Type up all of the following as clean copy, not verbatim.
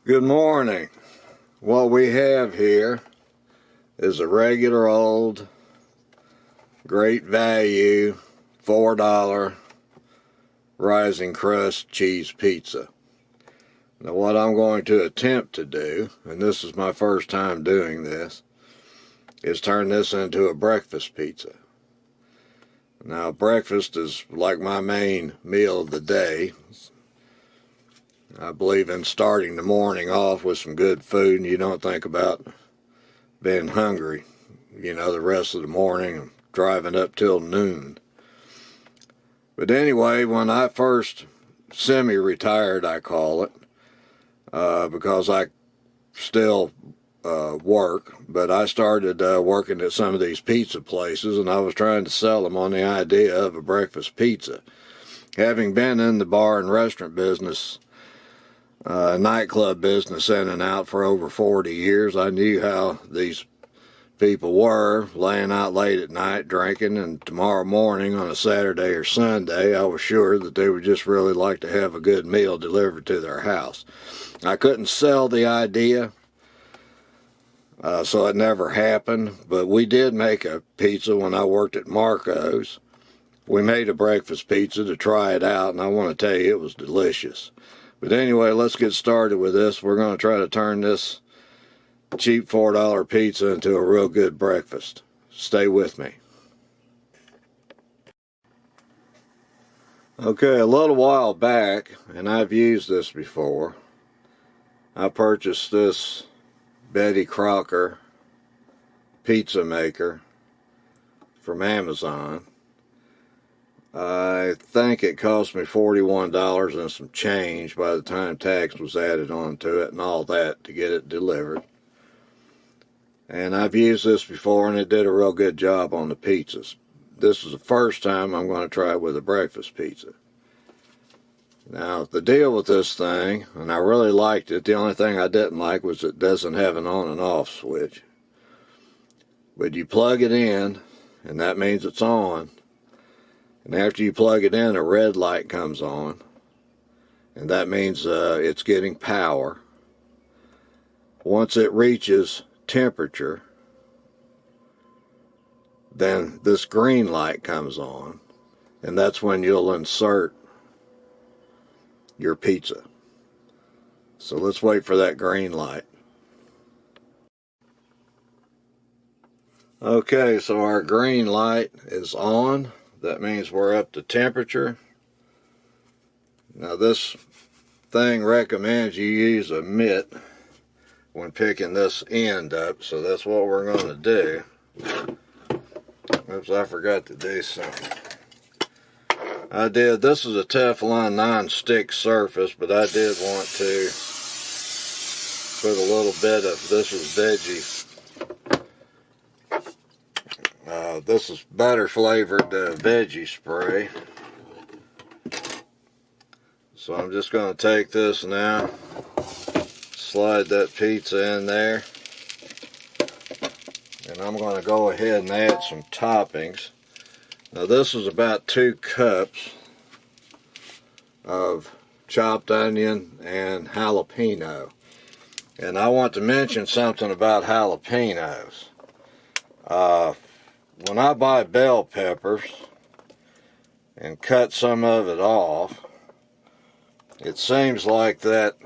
Good morning. What we have here is a regular old great value $4 rising crust cheese pizza. Now what I'm going to attempt to do, and this is my first time doing this, is turn this into a breakfast pizza. Now breakfast is like my main meal of the day. I believe in starting the morning off with some good food, and you don't think about being hungry, the rest of the morning and driving up till noon. But anyway, when I first semi-retired, I call it, because I still work, but I started working at some of these pizza places, and I was trying to sell them on the idea of a breakfast pizza. Having been in the bar and restaurant business, nightclub business in and out for over 40 years, I knew how these people were, laying out late at night drinking, and tomorrow morning on a Saturday or Sunday, I was sure that they would just really like to have a good meal delivered to their house. I couldn't sell the idea, so it never happened, but we did make a pizza when I worked at Marco's. We made a breakfast pizza to try it out, and I want to tell you it was delicious. But anyway, let's get started with this. We're going to try to turn this cheap $4 pizza into a real good breakfast. Stay with me. Okay, a little while back, and I've used this before, I purchased this Betty Crocker pizza maker from Amazon. I think it cost me $41 and some change by the time tax was added onto it and all that to get it delivered. And I've used this before, and it did a real good job on the pizzas. This is the first time I'm going to try it with a breakfast pizza. Now, the deal with this thing, and I really liked it, the only thing I didn't like was it doesn't have an on and off switch. But you plug it in, and that means it's on. And after you plug it in, a red light comes on, and that means it's getting power. Once it reaches temperature, then this green light comes on, and that's when you'll insert your pizza. So let's wait for that green light. Okay, so our green light is on. That means we're up to temperature. Now this thing recommends you use a mitt when picking this end up, so that's what we're going to do. Oops, I forgot to do something. This is a Teflon non-stick surface, but I did want to put a little bit of, this is veggie. This is butter flavored veggie spray. So I'm just going to take this now, slide that pizza in there, and I'm going to go ahead and add some toppings. Now this is about 2 cups of chopped onion and jalapeno. And I want to mention something about jalapenos. When I buy bell peppers and cut some of it off, it seems like that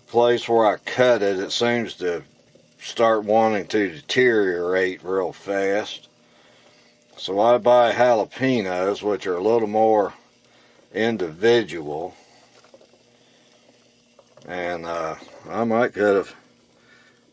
place where I cut it, it seems to start wanting to deteriorate real fast. So I buy jalapenos, which are a little more individual. And I might could have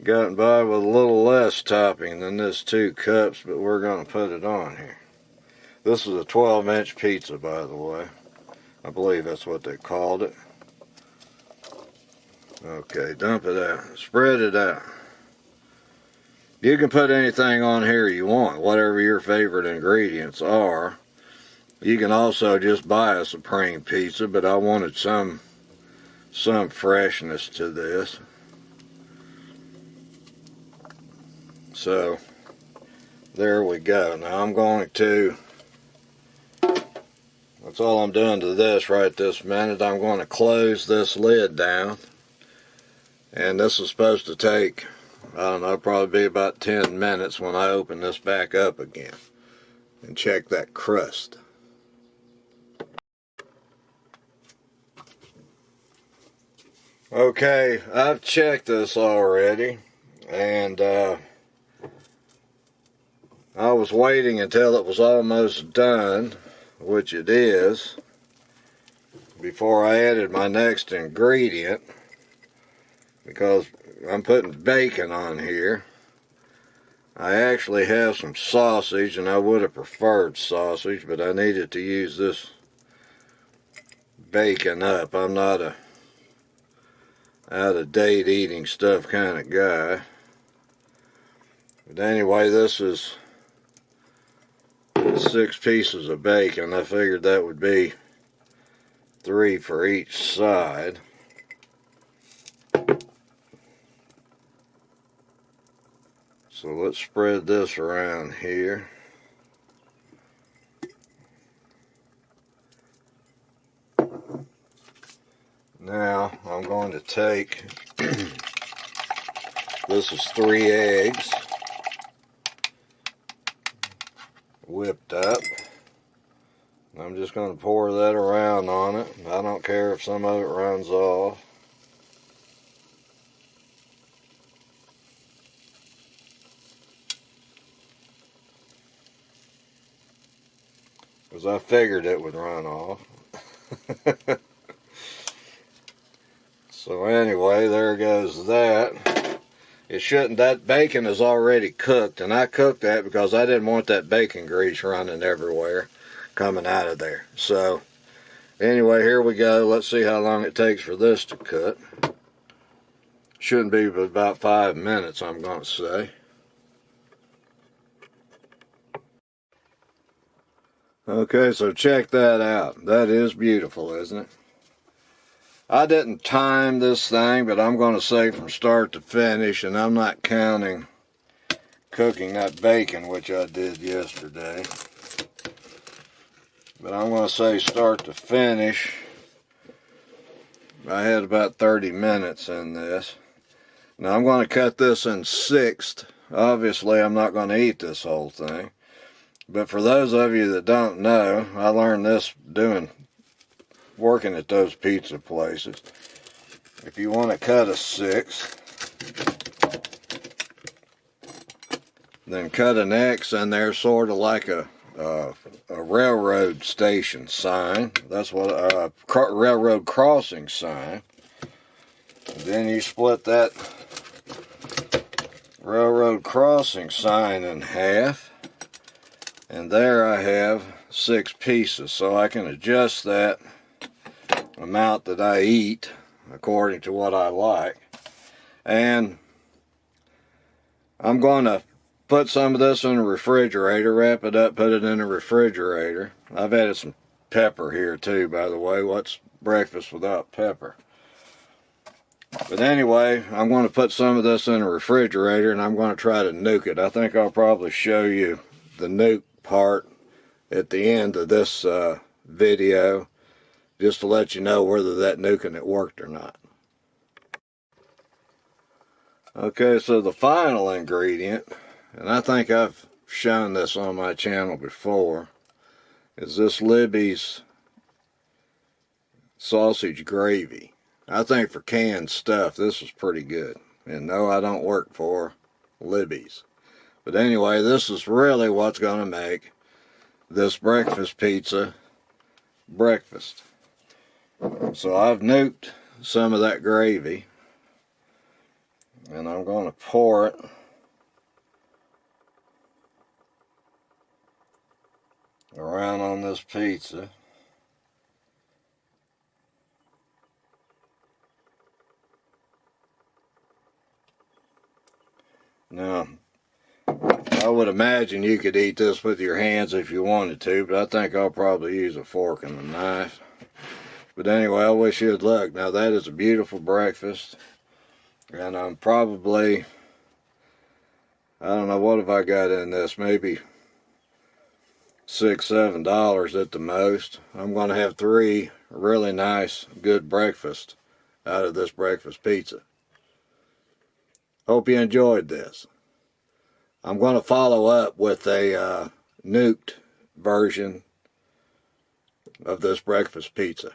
gotten by with a little less topping than this 2 cups, but we're going to put it on here. This is a 12-inch pizza, by the way. I believe that's what they called it. Okay, dump it out. Spread it out. You can put anything on here you want, whatever your favorite ingredients are. You can also just buy a supreme pizza, but I wanted some freshness to this. So there we go. Now I'm going to That's all I'm doing to this right this minute. I'm going to close this lid down. And this is supposed to take, I don't know, probably be about 10 minutes when I open this back up again and check that crust. Okay, I've checked this already, and I was waiting until it was almost done, which it is, before I added my next ingredient, because I'm putting bacon on here. I actually have some sausage, and I would have preferred sausage, but I needed to use this bacon up. I'm not a out-of-date eating stuff kind of guy. But anyway, this is 6 pieces of bacon. I figured that would be 3 for each side. So let's spread this around here. Now I'm going to take, this is 3 eggs, whipped up. I'm just going to pour that around on it. I don't care if some of it runs off. Because I figured it would run off. So anyway, there goes that. It shouldn't, that bacon is already cooked, and I cooked that because I didn't want that bacon grease running everywhere coming out of there. So anyway, here we go. Let's see how long it takes for this to cook. Shouldn't be but about 5 minutes, I'm going to say. Okay, so check that out. That is beautiful, isn't it? I didn't time this thing, but I'm going to say from start to finish, and I'm not counting cooking that bacon, which I did yesterday. But I'm going to say start to finish, I had about 30 minutes in this. Now I'm going to cut this in 6. Obviously, I'm not going to eat this whole thing. But for those of you that don't know, I learned this working at those pizza places. If you want to cut a 6, then cut an X in there, sort of like a railroad station sign. That's what a railroad crossing sign. Then you split that railroad crossing sign in half. And there I have 6 pieces, so I can adjust that amount that I eat according to what I like. And I'm going to put some of this in the refrigerator, wrap it up, put it in the refrigerator. I've added some pepper here too, by the way. What's breakfast without pepper? But anyway, I'm going to put some of this in the refrigerator, and I'm going to try to nuke it. I think I'll probably show you the nuke part at the end of this video, just to let you know whether that nuking it worked or not. Okay, so the final ingredient, and I think I've shown this on my channel before, is this Libby's sausage gravy. I think for canned stuff, this is pretty good. And no, I don't work for Libby's. But anyway, this is really what's going to make this breakfast pizza breakfast. So I've nuked some of that gravy, and I'm going to pour it around on this pizza. Now, I would imagine you could eat this with your hands if you wanted to, but I think I'll probably use a fork and a knife. But anyway, I wish you good luck. Now, that is a beautiful breakfast. And I'm probably, I don't know, what have I got in this? Maybe $6, $7 at the most. I'm going to have 3 really nice, good breakfasts out of this breakfast pizza. Hope you enjoyed this. I'm going to follow up with a nuked version of this breakfast pizza.